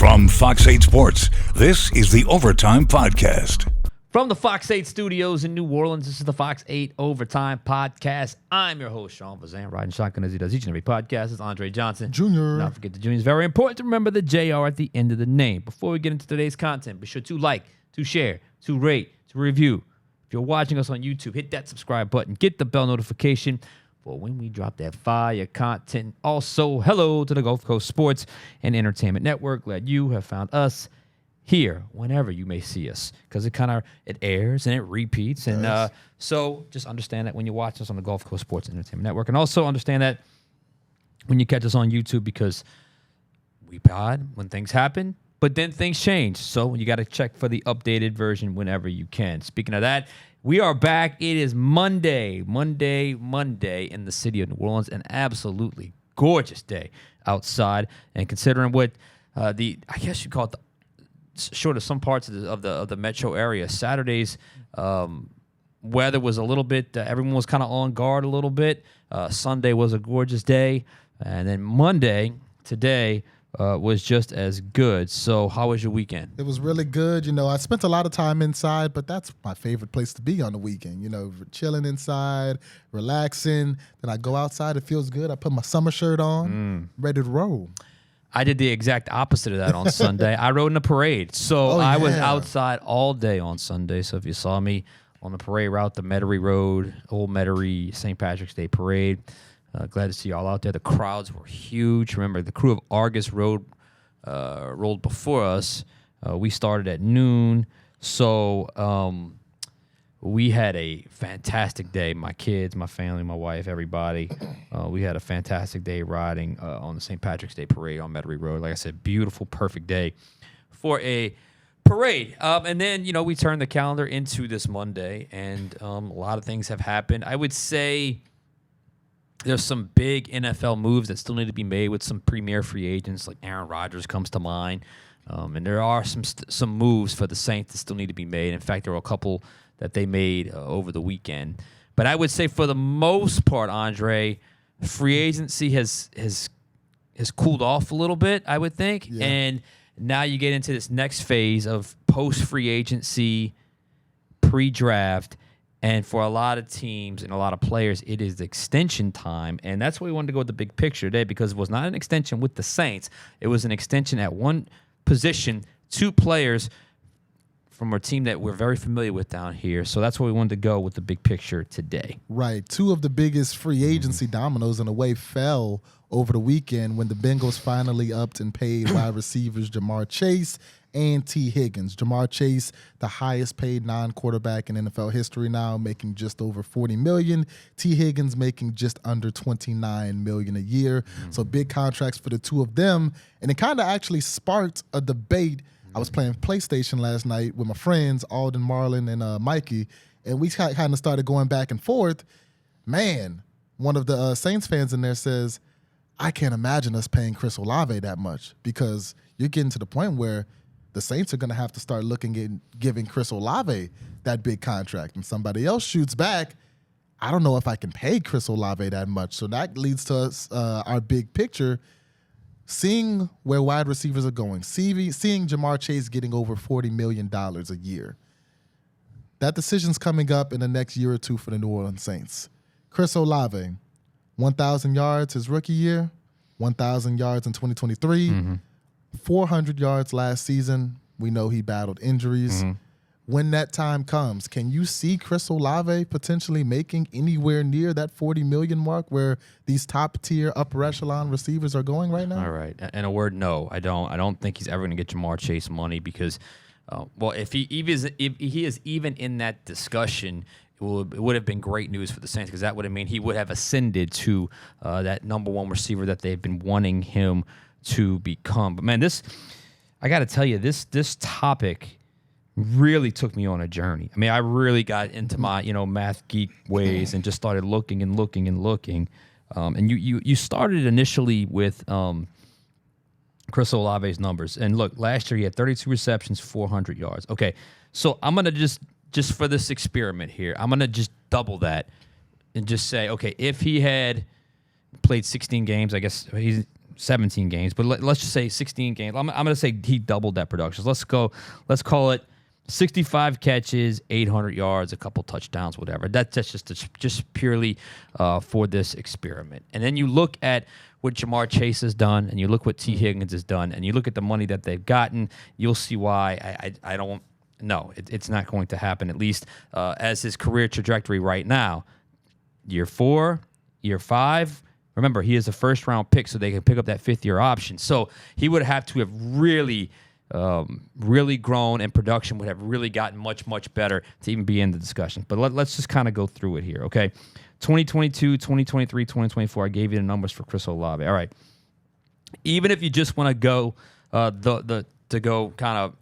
From Fox 8 Sports, this is the Overtime Podcast. From the Fox 8 studios in New Orleans, this is the Fox 8 Overtime Podcast. I'm your host, Sean Fazende, riding shotgun as he does each and every podcast. It's Andre Johnson. Junior. Not forget the Junior. It's very important to remember the JR at the end of the name. Before we get into today's content, be sure to like, to share, to rate, to review. If you're watching us on YouTube, hit that subscribe button. Get the bell notification for when we drop that fire content. Also, hello to the Gulf Coast Sports and Entertainment Network. Glad you have found us here whenever you may see us, because it airs and it repeats. And so just understand that when you watch us on the Gulf Coast Sports and Entertainment Network, and also understand that when you catch us on YouTube, because we pod when things happen, but then things change. So you got to check for the updated version whenever you can. Speaking of that, we are back. It is Monday in the city of New Orleans. An absolutely gorgeous day outside. And considering what I guess you call it, short of some parts of the metro area, Saturday's weather was a little bit, everyone was kind of on guard a little bit. Sunday was a gorgeous day. And then Monday, today, was just as good. So how was your weekend? It was really good. You know, I spent a lot of time inside, but that's my favorite place to be on the weekend. You know, chilling inside, relaxing. Then I go outside. It feels good. I put my summer shirt on, ready to roll. I did the exact opposite of that on Sunday. I rode in a parade. So I was outside all day on Sunday. So if you saw me on the parade route, the Metairie Road, Old Metairie, St. Patrick's Day Parade, glad to see you all out there. The crowds were huge. Remember, the crew of Argus rolled before us. We started at noon. So we had a fantastic day. My kids, my family, my wife, everybody. We had a fantastic day riding on the St. Patrick's Day Parade on Metairie Road. Like I said, beautiful, perfect day for a parade. And then, we turned the calendar into this Monday, and a lot of things have happened. I would say there's some big NFL moves that still need to be made with some premier free agents, like Aaron Rodgers comes to mind. And there are some moves for the Saints that still need to be made. In fact, there were a couple that they made over the weekend. But I would say for the most part, Andre, free agency has cooled off a little bit, I would think. Yeah. And now you get into this next phase of post-free agency, pre-draft. And for a lot of teams and a lot of players, it is extension time. And that's why we wanted to go with the big picture today, because it was not an extension with the Saints. It was an extension at one position, two players from a team that we're very familiar with down here. So that's why we wanted to go with the big picture today. Right. Two of the biggest free agency dominoes in a way fell over the weekend when the Bengals finally upped and paid wide receivers Jamar Chase and T. Higgins. Jamar Chase, the highest paid non-quarterback in NFL history now, making just over $40 million. T. Higgins making just under $29 million a year. So big contracts for the two of them. And it kind of actually sparked a debate. I was playing PlayStation last night with my friends, Alden, Marlon, and Mikey, and we kind of started going back and forth. Man, one of the Saints fans in there says, I can't imagine us paying Chris Olave that much, because you're getting to the point where the Saints are going to have to start looking at giving Chris Olave that big contract. And somebody else shoots back, I don't know if I can pay Chris Olave that much. So that leads to us, our big picture, seeing where wide receivers are going, seeing Jamar Chase getting over $40 million a year. That decision's coming up in the next year or two for the New Orleans Saints. Chris Olave, 1,000 yards his rookie year, 1,000 yards in 2023, 400 yards last season. We know he battled injuries. When that time comes, can you see Chris Olave potentially making anywhere near that $40 million mark where these top-tier, upper echelon receivers are going right now? All right. In a word, no, I don't. I don't think he's ever going to get Jamar Chase money because, if he is even in that discussion, it would have been great news for the Saints, because that would have meant he would have ascended to that number one receiver that they've been wanting him to become. But man, I got to tell you, this topic really took me on a journey. I mean, I really got into my math geek ways and just started looking and looking and looking. And you started initially with Chris Olave's numbers. And look, last year he had 32 receptions, 400 yards. Okay, so I'm gonna just for this experiment here, I'm gonna just double that and just say, okay, if he had played 16 games, I guess 17 games, but let's just say 16 games. I'm going to say he doubled that production. So let's call it 65 catches, 800 yards, a couple touchdowns, whatever. That's just purely for this experiment. And then you look at what Jamar Chase has done, and you look what T. Higgins has done, and you look at the money that they've gotten, you'll see why I don't know. It's not going to happen, at least as his career trajectory right now. Year 4, year 5. Remember, he is a first-round pick, so they can pick up that fifth-year option. So he would have to have really grown, and production would have really gotten much, much better to even be in the discussion. But let's just kind of go through it here, okay? 2022, 2023, 2024, I gave you the numbers for Chris Olave. All right. Even if you just want to go to go kind of,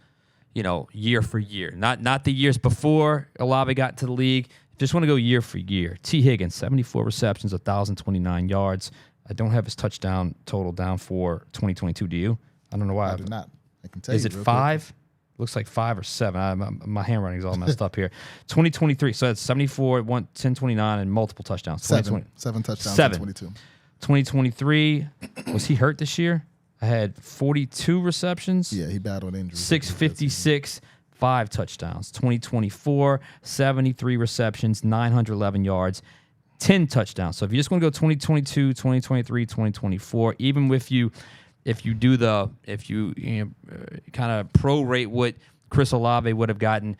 year for year, not the years before Olave got to the league, just want to go year for year. T. Higgins, 74 receptions, 1,029 yards. I don't have his touchdown total down for 2022. Do you? I don't know why. I do not. I can tell you. Is it 5? Looks like 5 or 7. My handwriting is all messed up here. 2023. So that's 74, 1029, and multiple touchdowns. 7 touchdowns. 7. 22. 2023. Was he hurt this year? I had 42 receptions. Yeah, he battled injuries. 656, 5 touchdowns. 2024, 73 receptions, 911 yards, 10 touchdowns. So if you just want to go 2022, 2023, 2024, even with you. If you kind of prorate what Chris Olave would have gotten,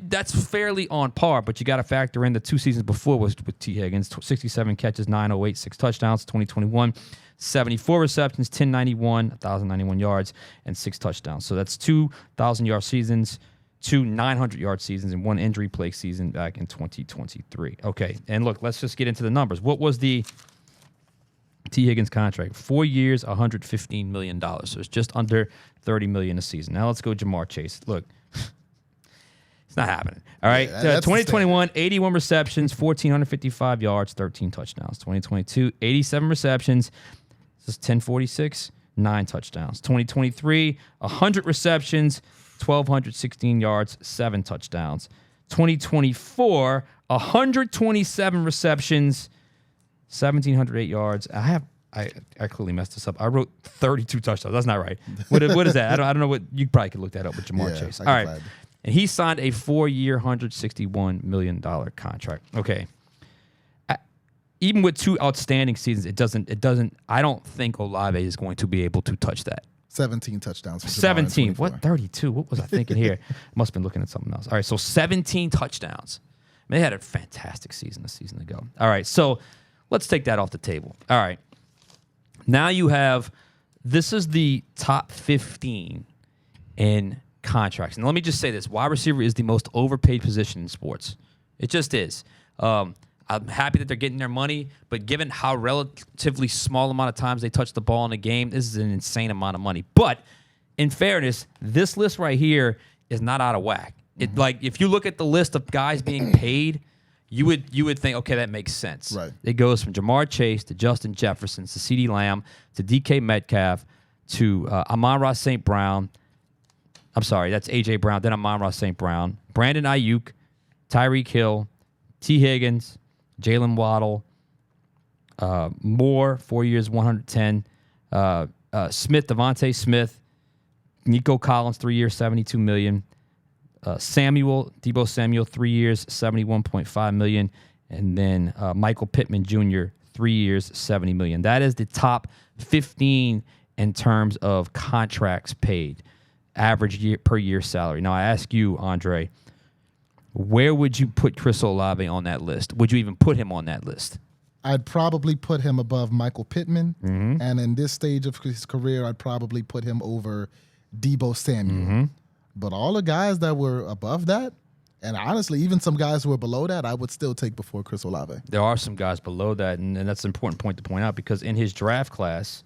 that's fairly on par, but you got to factor in the 2 seasons before was with T. Higgins, 67 catches, 908, 6 touchdowns, 2021, 74 receptions, 1091, 1,091 yards, and 6 touchdowns. So that's 2,000-yard seasons, 2 900-yard seasons, and 1 injury-plagued season back in 2023. Okay, and look, let's just get into the numbers. What was the T. Higgins contract? 4 years, $115 million. So it's just under $30 million a season. Now let's go Jamar Chase. Look, it's not happening. All right. Yeah, 2021, 81 receptions, 1,455 yards, 13 touchdowns. 2022, 87 receptions, this is 1046, 9 touchdowns. 2023, 100 receptions, 1,216 yards, 7 touchdowns. 2024, 127 receptions, 1,708 yards. I clearly messed this up. I wrote 32 touchdowns. That's not right. What is that? I don't know what. You probably could look that up with Jamar Chase. All right. And he signed a 4-year, $161 million contract. Okay. Even with 2 outstanding seasons, it doesn't. I don't think Olave is going to be able to touch that. 17 touchdowns. 17. What? 32? What was I thinking here? Must have been looking at something else. All right. So 17 touchdowns. I mean, they had a fantastic season a season ago. All right. So let's take that off the table. All right. Now you have, this is the top 15 in contracts. And let me just say this. Wide receiver is the most overpaid position in sports. It just is. I'm happy that they're getting their money, but given how relatively small amount of times they touch the ball in a game, this is an insane amount of money. But in fairness, this list right here is not out of whack. It, like, if you look at the list of guys being paid, you would think, okay, that makes sense. Right. It goes from Jamar Chase to Justin Jefferson to CeeDee Lamb to DK Metcalf to Amon-Ra St. Brown. I'm sorry, that's A.J. Brown. Then Amon-Ra St. Brown. Brandon Ayuk, Tyreek Hill, T. Higgins, Jalen Waddle, Moore, 4 years, 110. Smith, Devontae Smith, Nico Collins, 3 years, $72 million. Debo Samuel, 3 years, $71.5 million. And then Michael Pittman Jr., 3 years, $70 million. That is the top 15 in terms of contracts paid, average per year salary. Now, I ask you, Andre, where would you put Chris Olave on that list? Would you even put him on that list? I'd probably put him above Michael Pittman. Mm-hmm. And in this stage of his career, I'd probably put him over Debo Samuel. Mm-hmm. But all the guys that were above that, and honestly, even some guys who were below that, I would still take before Chris Olave. There are some guys below that, and that's an important point to point out, because in his draft class,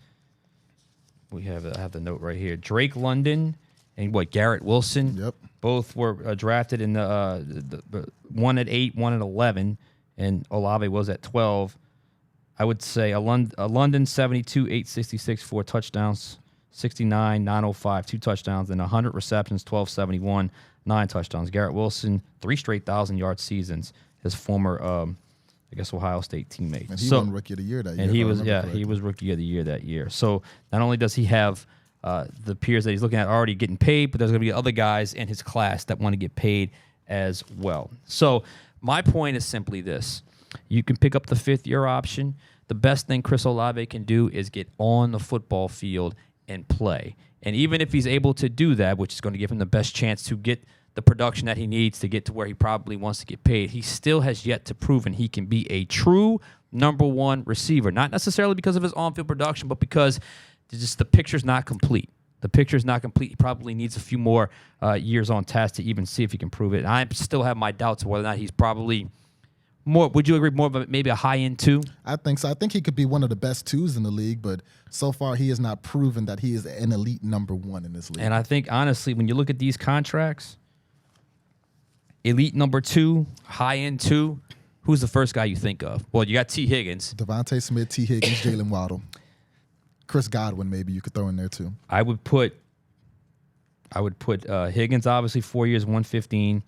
I have the note right here. Drake London and Garrett Wilson. Yep. Both were drafted in the one at 8, one at 11, and Olave was at 12. I would say a London 72, 866, 4 touchdowns. 69, 905, 2 touchdowns, and 100 receptions, 1271, 9 touchdowns. Garrett Wilson, 3 straight 1,000-yard seasons. His former I guess, Ohio State teammate. And he won Rookie of the Year that year. And he was Rookie of the Year that year. So not only does he have the peers that he's looking at already getting paid, but there's going to be other guys in his class that want to get paid as well. So my point is simply this. You can pick up the fifth-year option. The best thing Chris Olave can do is get on the football field and play. And even if he's able to do that, which is going to give him the best chance to get the production that he needs to get to where he probably wants to get paid, he still has yet to prove he can be a true number one receiver. Not necessarily because of his on-field production, but because just the picture's not complete. The picture's not complete. He probably needs a few more years on task to even see if he can prove it. And I still have my doubts of whether or not he's probably more. Would you agree more of maybe a high-end 2? I think so. I think he could be one of the best 2s in the league, but so far he has not proven that he is an elite number 1 in this league. And I think, honestly, when you look at these contracts, elite number 2, high-end 2, who's the first guy you think of? Well, you got T. Higgins. Devontae Smith, T. Higgins, Jalen Waddle. Chris Godwin, maybe you could throw in there too. I would put Higgins, obviously, 4 years, 115.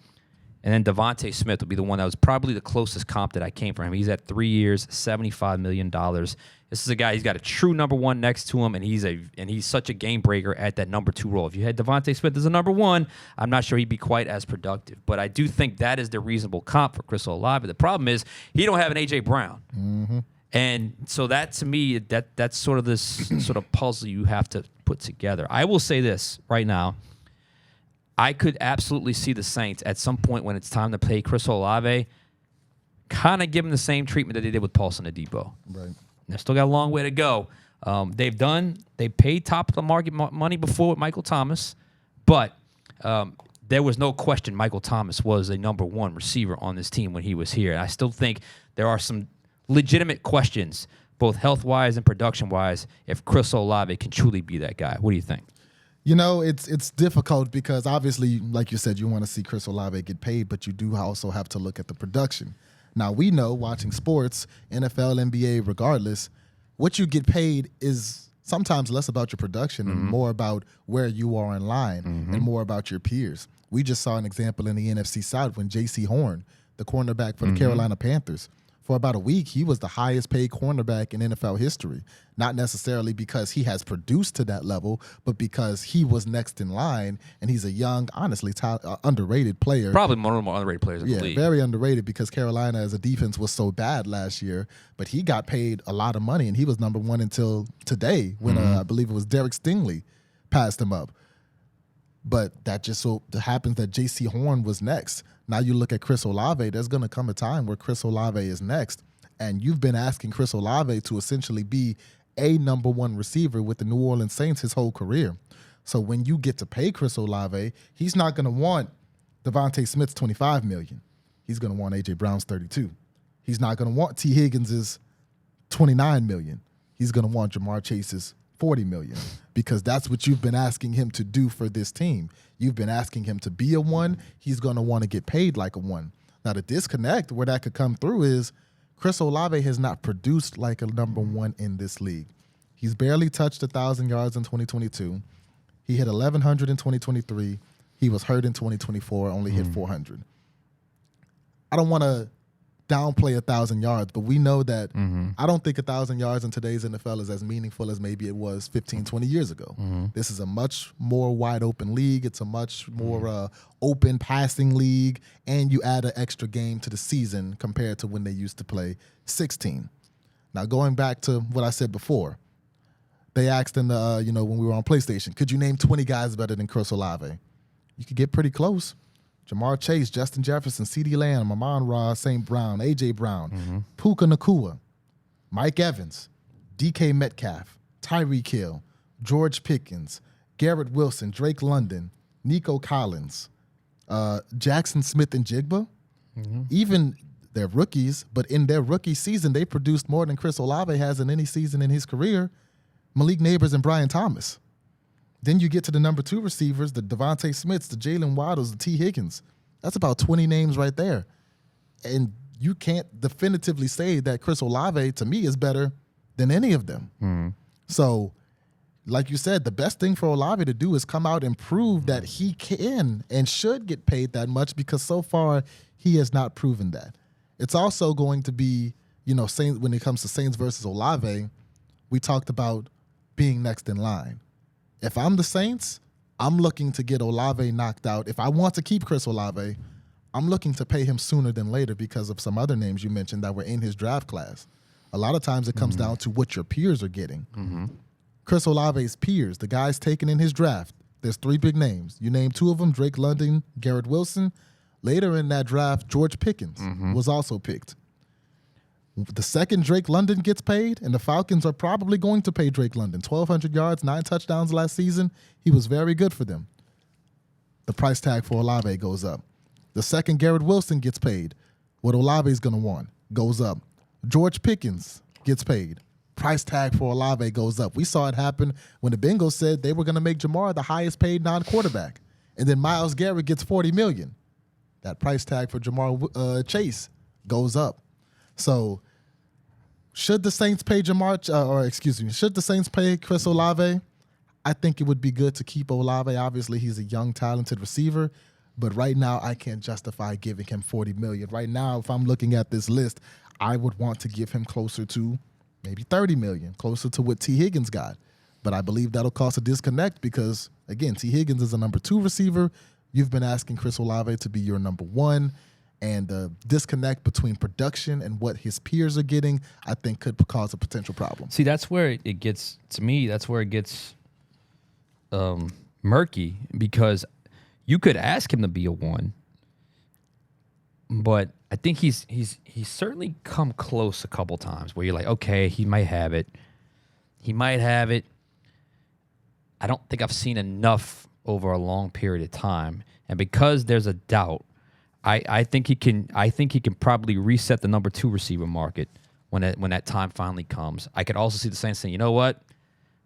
And then Devontae Smith would be the one that was probably the closest comp that I came from him. He's at 3 years, $75 million. This is a guy, he's got a true number 1 next to him, and he's such a game breaker at that number 2 role. If you had Devontae Smith as a number 1, I'm not sure he'd be quite as productive. But I do think that is the reasonable comp for Chris Olave. The problem is he don't have an A.J. Brown. Mm-hmm. And so that, to me, that's sort of this sort of puzzle you have to put together. I will say this right now. I could absolutely see the Saints at some point when it's time to pay Chris Olave kind of give him the same treatment that they did with Paulson Adebo. Right. They've still got a long way to go. They paid top of the market money before with Michael Thomas, but there was no question Michael Thomas was a number 1 receiver on this team when he was here. And I still think there are some legitimate questions, both health-wise and production-wise, if Chris Olave can truly be that guy. What do you think? You know, it's difficult because obviously, like you said, you want to see Chris Olave get paid, but you do also have to look at the production. Now, we know watching sports, NFL, NBA, regardless, what you get paid is sometimes less about your production and more about where you are in line and more about your peers. We just saw an example in the NFC South when J.C. Horn, the cornerback for the Carolina Panthers, for about a week, he was the highest paid cornerback in NFL history. Not necessarily because he has produced to that level, but because he was next in line, and he's a young, honestly, underrated player. Probably one of the more underrated players in the league. Yeah, very underrated because Carolina as a defense was so bad last year, but he got paid a lot of money, and he was number 1 until today when I believe it was Derek Stingley passed him up. But that just so happens that J.C. Horn was next. Now you look at Chris Olave, there's going to come a time where Chris Olave is next. And you've been asking Chris Olave to essentially be a number 1 receiver with the New Orleans Saints his whole career. So when you get to pay Chris Olave, he's not going to want Devontae Smith's $25 million. He's going to want A.J. Brown's $32 million. He's not going to want T. Higgins's $29 million. He's going to want Jamar Chase's $40 million because that's what you've been asking him to do for this team. You've been asking him to be a 1. He's going to want to get paid like a 1. Now, the disconnect where that could come through is Chris Olave has not produced like a number 1 in this league. He's barely touched 1,000 yards in 2022. He hit 1,100 in 2023. He was hurt in 2024, only hit 400. I don't want to downplay 1,000 yards, but we know that I don't think 1,000 yards in today's NFL is as meaningful as maybe it was 15, 20 years ago. This is a much more wide open league. It's a much more open passing league, and you add an extra game to the season compared to when they used to play 16. Now, going back to what I said before, they asked in the when we were on PlayStation, could you name 20 guys better than Chris Olave? You could get pretty close. Jamar Chase, Justin Jefferson, CeeDee Lamb, Amon-Ra, St. Brown, A.J. Brown, Puka Nacua, Mike Evans, DK Metcalf, Tyreek Hill, George Pickens, Garrett Wilson, Drake London, Nico Collins, Jackson Smith and Jigba. Even they're rookies, but in their rookie season, they produced more than Chris Olave has in any season in his career. Malik Neighbors and Brian Thomas. Then you get to the number 2 receivers, the Devontae Smiths, the Jalen Waddles, the T. Higgins. That's about 20 names right there. And you can't definitively say that Chris Olave, to me, is better than any of them. So, like you said, the best thing for Olave to do is come out and prove that he can and should get paid that much because so far he has not proven that. It's also going to be, Saints, when it comes to Saints versus Olave, we talked about being next in line. If I'm the Saints, I'm looking to get Olave knocked out. If I want to keep Chris Olave, I'm looking to pay him sooner than later because of some other names you mentioned that were in his draft class. A lot of times it comes down to what your peers are getting. Chris Olave's peers, the guys taken in his draft, there's 3 big names. You name 2 of them, Drake London, Garrett Wilson. Later in that draft, George Pickens was also picked. The second Drake London gets paid, and the Falcons are probably going to pay Drake London 1,200 yards, 9 touchdowns last season. He was very good for them. The price tag for Olave goes up. The second Garrett Wilson gets paid. What Olave is going to want goes up. George Pickens gets paid. Price tag for Olave goes up. We saw it happen when the Bengals said they were going to make Jamar the highest paid non-quarterback. And then Myles Garrett gets $40 million. That price tag for Jamar Chase goes up. So should the Saints pay should the Saints pay Chris Olave? I think it would be good to keep Olave. Obviously, he's a young, talented receiver. But right now, I can't justify giving him $40 million. Right now, if I'm looking at this list, I would want to give him closer to maybe $30 million, closer to what T. Higgins got. But I believe that'll cause a disconnect because, again, T. Higgins is a number 2 receiver. You've been asking Chris Olave to be your number 1. And the disconnect between production and what his peers are getting, I think could cause a potential problem. See, that's where it gets, to me, that's where it gets murky because you could ask him to be a 1, but I think he's certainly come close a couple times where you're like, okay, he might have it. He might have it. I don't think I've seen enough over a long period of time. And because there's a doubt, I think he can probably reset the number 2 receiver market when that time finally comes. I could also see the Saints saying, you know what?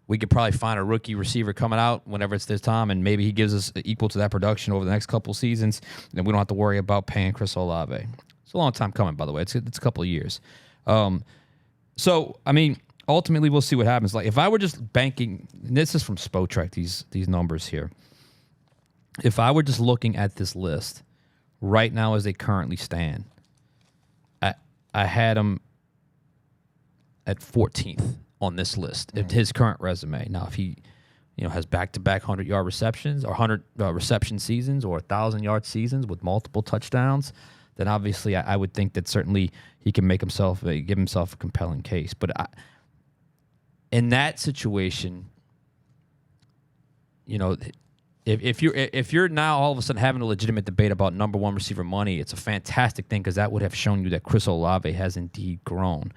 We could probably find a rookie receiver coming out whenever it's this time, and maybe he gives us equal to that production over the next couple seasons, and we don't have to worry about paying Chris Olave. It's a long time coming, by the way. It's a couple of years. So, I mean, ultimately, we'll see what happens. Like, if I were just banking, and this is from Spotrac, these numbers here. If I were just looking at this list right now as they currently stand, I had him at 14th on this list, his current resume. Now, if he has back-to-back 100-yard receptions or 100 reception seasons or 1,000-yard seasons with multiple touchdowns, then obviously I would think that certainly he can give himself a compelling case. But in that situation, if you're now all of a sudden having a legitimate debate about number 1 receiver money, it's a fantastic thing because that would have shown you that Chris Olave has indeed grown.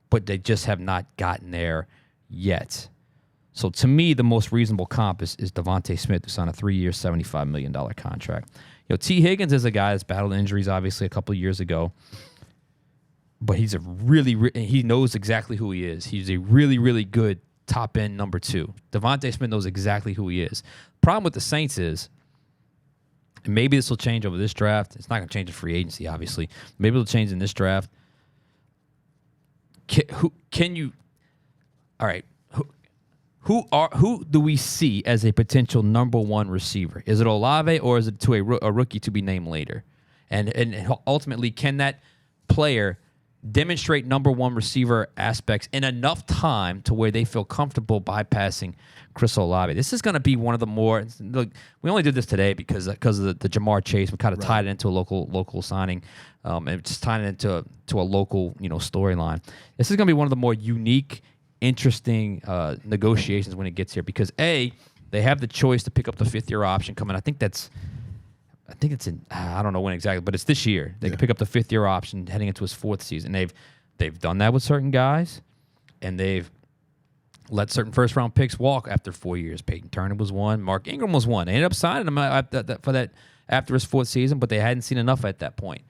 But they just have not gotten there yet. So to me, the most reasonable comp is Devontae Smith, who's on a 3-year, $75 million contract. T. Higgins is a guy that's battled injuries, obviously, a couple of years ago. But he's he knows exactly who he is. He's a really, really good top-end number 2. Devontae Smith knows exactly who he is. Problem with the Saints is, and maybe this will change over this draft. It's not going to change in free agency, obviously. Maybe it'll change in this draft. Who do we see as a potential number 1 receiver? Is it Olave or is it to a rookie to be named later? And ultimately, can that player demonstrate number 1 receiver aspects in enough time to where they feel comfortable bypassing Chris Olave? This is going to be one of the more. Look, we only did this today because of the Jamar Chase. We kind of tied it into a local signing, and just tying it into a local storyline. This is going to be one of the more unique, interesting negotiations when it gets here because they have the choice to pick up the 5th-year option coming. I think it's in, I don't know when exactly, but it's this year. They can pick up the 5th-year option heading into his 4th season. They've done that with certain guys, and they've let certain first-round picks walk after 4 years. Peyton Turner was one. Mark Ingram was one. They ended up signing him for that after his 4th season, but they hadn't seen enough at that point.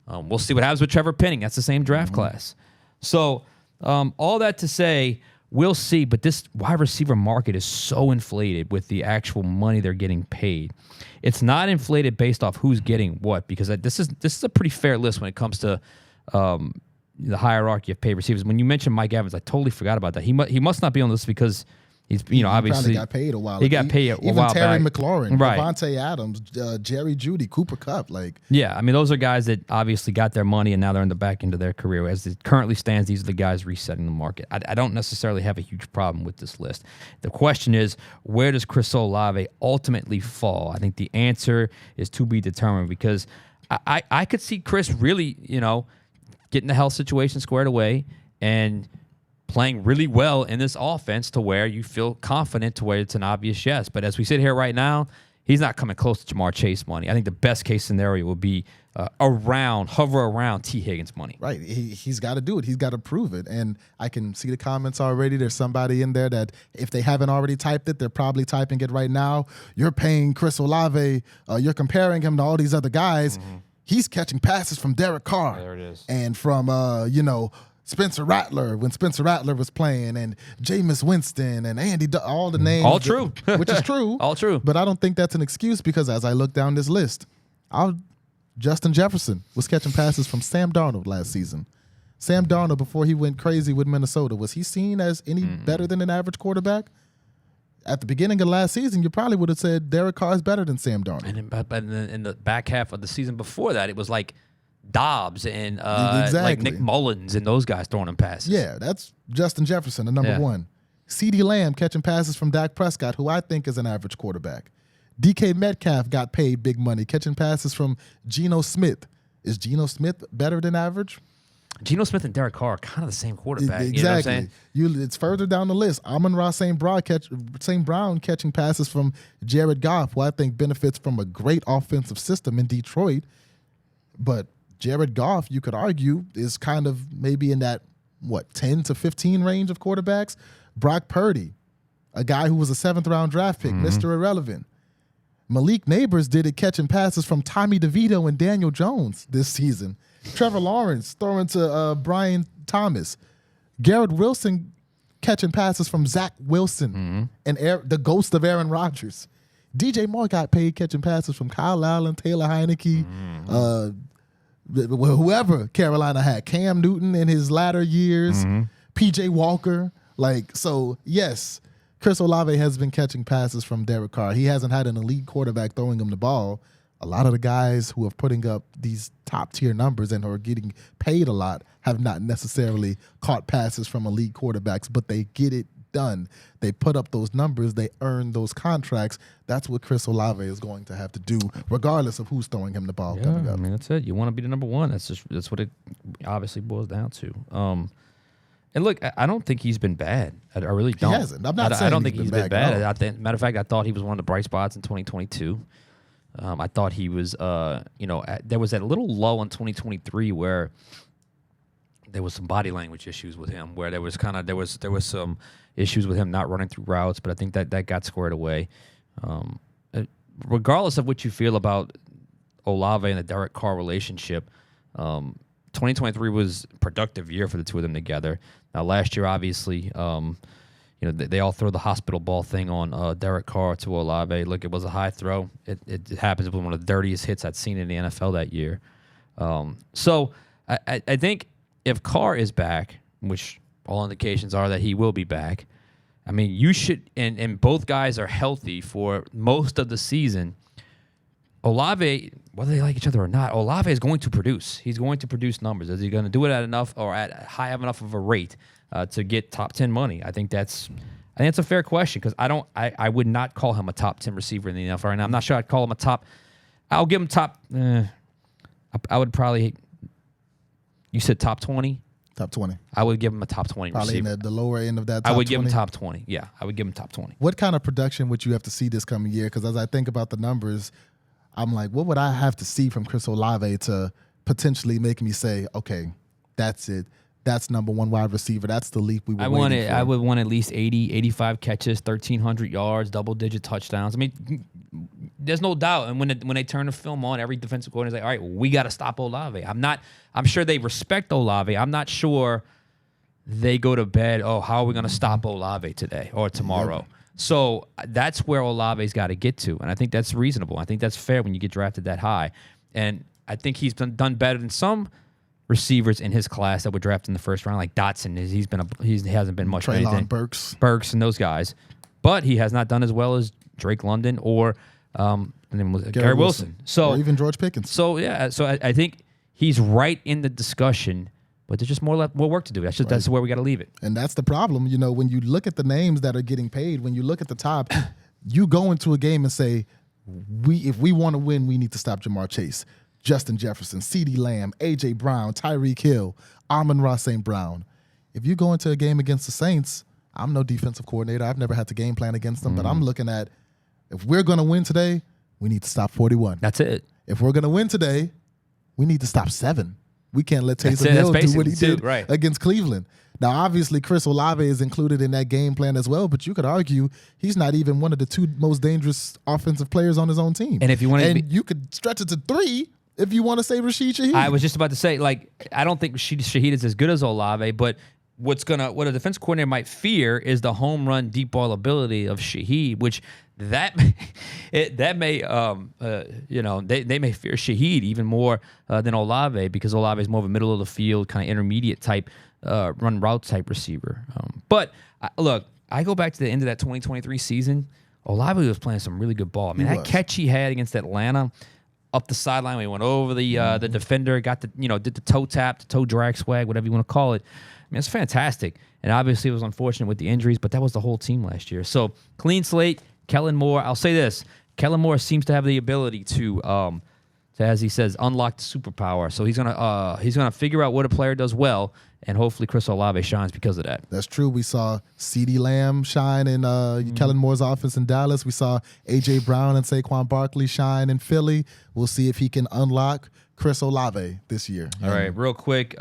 We'll see what happens with Trevor Penning. That's the same draft class. So all that to say, we'll see, but this wide receiver market is so inflated with the actual money they're getting paid. It's not inflated based off who's getting what, because this is a pretty fair list when it comes to the hierarchy of paid receivers. When you mentioned Mike Evans, I totally forgot about that. He must not be on this because He's He obviously probably got paid a while. He got paid a even while Terry back. McLaurin, Right. Devontae Adams, Jerry Jeudy, Cooper Kupp. Like, yeah, I mean, those are guys that obviously got their money and now they're in the back end of their career. As it currently stands, these are the guys resetting the market. I don't necessarily have a huge problem with this list. The question is, where does Chris Olave ultimately fall? I think the answer is to be determined, because I could see Chris really, getting the health situation squared away and playing really well in this offense to where you feel confident, to where it's an obvious yes. But as we sit here right now, he's not coming close to Jamar Chase money. I think the best case scenario would be hover around T. Higgins money. right. He's got to do it. He's got to prove it. And I can see the comments already. There's somebody in there that if they haven't already typed it, they're probably typing it right now. You're paying Chris Olave. You're comparing him to all these other guys. Mm-hmm. He's catching passes from Derek Carr. There it is. And from, Spencer Rattler when Spencer Rattler was playing, and Jameis Winston and Andy, all the names. All true. Which is true. All true. But I don't think that's an excuse, because as I look down this list, Justin Jefferson was catching passes from Sam Darnold last season. Sam Darnold, before he went crazy with Minnesota, was he seen as any better than an average quarterback? At the beginning of last season, you probably would have said Derek Carr is better than Sam Darnold. But in the back half of the season before that, it was like Dobbs and Exactly. like Nick Mullins and those guys throwing him passes. Yeah, that's Justin Jefferson, the number one. CeeDee Lamb catching passes from Dak Prescott, who I think is an average quarterback. DK Metcalf got paid big money catching passes from Geno Smith. Is Geno Smith better than average? Geno Smith and Derek Carr are kind of the same quarterback. Exactly. You know what I'm saying? It's further down the list. Amon-Ra St. Brown catching passes from Jared Goff, who I think benefits from a great offensive system in Detroit. But Jared Goff, you could argue, is kind of maybe in that, 10 to 15 range of quarterbacks. Brock Purdy, a guy who was a 7th-round draft pick, Mr. Irrelevant. Malik Neighbors did it catching passes from Tommy DeVito and Daniel Jones this season. Trevor Lawrence throwing to Brian Thomas. Garrett Wilson catching passes from Zach Wilson and the ghost of Aaron Rodgers. DJ Moore got paid catching passes from Kyle Allen, Taylor Heineke, whoever Carolina had. Cam Newton in his latter years, PJ Walker. Yes, Chris Olave has been catching passes from Derek Carr. He hasn't had an elite quarterback throwing him the ball. A lot of the guys who are putting up these top-tier numbers and who are getting paid a lot have not necessarily caught passes from elite quarterbacks, but they get it done. They put up those numbers. They earn those contracts. That's what Chris Olave is going to have to do, regardless of who's throwing him the ball coming up. I mean, that's it. You want to be the number one. That's what it obviously boils down to. And look, I don't think he's been bad. I really don't. He hasn't. I'm not saying I don't think he's been bad. no. Matter of fact, I thought he was one of the bright spots in 2022. I thought he was, there was that little lull in 2023 where there was some body language issues with him, where there was some issues with him not running through routes, but I think that got squared away. Regardless of what you feel about Olave and the Derek Carr relationship, 2023 was a productive year for the two of them together. Now, last year, obviously, they all throw the hospital ball thing on Derek Carr to Olave. Look, it was a high throw. It happens. It was one of the dirtiest hits I'd seen in the NFL that year. So I think if Carr is back, which all indications are that he will be back, I mean, you should, and both guys are healthy for most of the season. Olave, whether they like each other or not, Olave is going to produce. He's going to produce numbers. Is he going to do it at enough or at high enough of a rate to get top 10 money? I think that's a fair question, because I would not call him a top 10 receiver in the NFL right now. I'm not sure I'd call him a top. I'll give him top. I would probably. You said top 20. Top 20. I would give him a top 20 Probably receiver. in the lower end of that top 20. I would give him top 20. Yeah, I would give him top 20. What kind of production would you have to see this coming year? Because as I think about the numbers, I'm like, what would I have to see from Chris Olave to potentially make me say, okay, that's it. That's number one wide receiver. That's the leap we were waiting for. I would want at least 80, 85 catches, 1,300 yards, double-digit touchdowns. I mean, there's no doubt. And when they turn the film on, every defensive coordinator is like, all right, well, we got to stop Olave. I'm sure they respect Olave. I'm not sure they go to bed, how are we going to stop Olave today or tomorrow? Yep. So that's where Olave's got to get to. And I think that's reasonable. I think that's fair when you get drafted that high. And I think he's done better than some receivers in his class that were drafted in the first round, like Dotson. He hasn't been much. Treylon Burks and those guys. but he has not done as well as Drake London or Garrett Wilson. So or even George Pickens. So I think he's right in the discussion, but there's just more work to do. That's where we got to leave it. And that's the problem. You know, when you look at the names that are getting paid, when you look at the top, you go into a game and say, if we want to win, we need to stop Jamar Chase, Justin Jefferson, CeeDee Lamb, A.J. Brown, Tyreek Hill, Amon-Ra St. Brown. If you go into a game against the Saints, I'm no defensive coordinator. I've never had to game plan against them, but I'm looking at, if we're going to win today, we need to stop 41. That's it. If we're going to win today, we need to stop 7. We can't let Taysom Hill do what he did against Cleveland. Now, obviously, Chris Olave is included in that game plan as well, but you could argue he's not even one of the 2 most dangerous offensive players on his own team. And if you want you could stretch it to 3 if you want to say Rashid Shaheed. I was just about to say, I don't think Shaheed is as good as Olave, but what a defense coordinator might fear is the home run deep ball ability of Shaheed, which that may they may fear Shaheed even more than Olave, because Olave is more of a middle of the field kind of intermediate type run route type receiver. But look, I go back to the end of that 2023 season. Olave was playing some really good ball. I mean, that catch he had against Atlanta up the sideline when he went over the defender, got the did the toe tap, the toe drag swag, whatever you want to call it. I mean, it's fantastic. And obviously it was unfortunate with the injuries, but that was the whole team last year. So clean slate, Kellen Moore. I'll say this. Kellen Moore seems to have the ability to as he says, unlock the superpower. So he's gonna figure out what a player does well, and hopefully Chris Olave shines because of that. That's true. We saw CeeDee Lamb shine in Kellen Moore's offense in Dallas. We saw A.J. Brown and Saquon Barkley shine in Philly. We'll see if he can unlock Chris Olave this year. All right, real quick.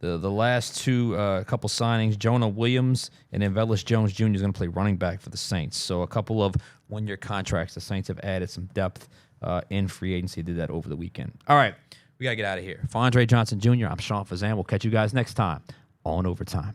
The last 2 couple signings, Jonah Williams and then Velus Jones Jr. is going to play running back for the Saints. So a couple of one-year contracts. The Saints have added some depth in free agency. Did that over the weekend. All right, we got to get out of here. For Andre Johnson Jr., I'm Sean Fazende. We'll catch you guys next time on Overtime.